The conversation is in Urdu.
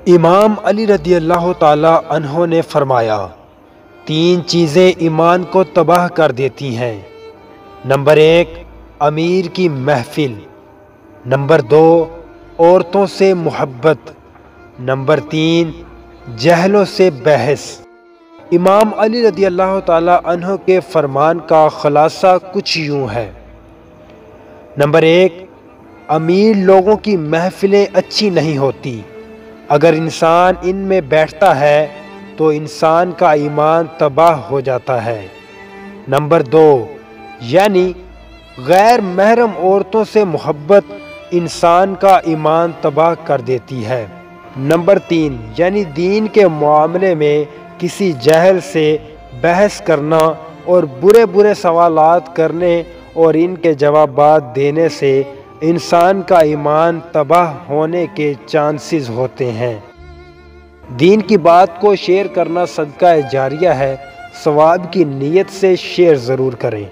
امام علی رضی اللہ تعالی عنہ نے فرمایا، 3 چیزیں ایمان کو تباہ کر دیتی ہیں۔ نمبر 1، امیر کی محفل۔ نمبر 2، عورتوں سے محبت۔ نمبر 3، جہلوں سے بحث۔ امام علی رضی اللہ تعالی عنہ کے فرمان کا خلاصہ کچھ یوں ہے۔ نمبر 1، امیر لوگوں کی محفلیں اچھی نہیں ہوتی۔ اگر انسان ان میں بیٹھتا ہے تو انسان کا ایمان تباہ ہو جاتا ہے۔ نمبر 2، یعنی غیر محرم عورتوں سے محبت انسان کا ایمان تباہ کر دیتی ہے۔ نمبر 3، یعنی دین کے معاملے میں کسی جاہل سے بحث کرنا اور برے سوالات کرنے اور ان کے جوابات دینے سے انسان کا ایمان تباہ ہونے کے چانسز ہوتے ہیں۔ دین کی بات کو شیئر کرنا صدقہ جاریہ ہے، ثواب کی نیت سے شیئر ضرور کریں۔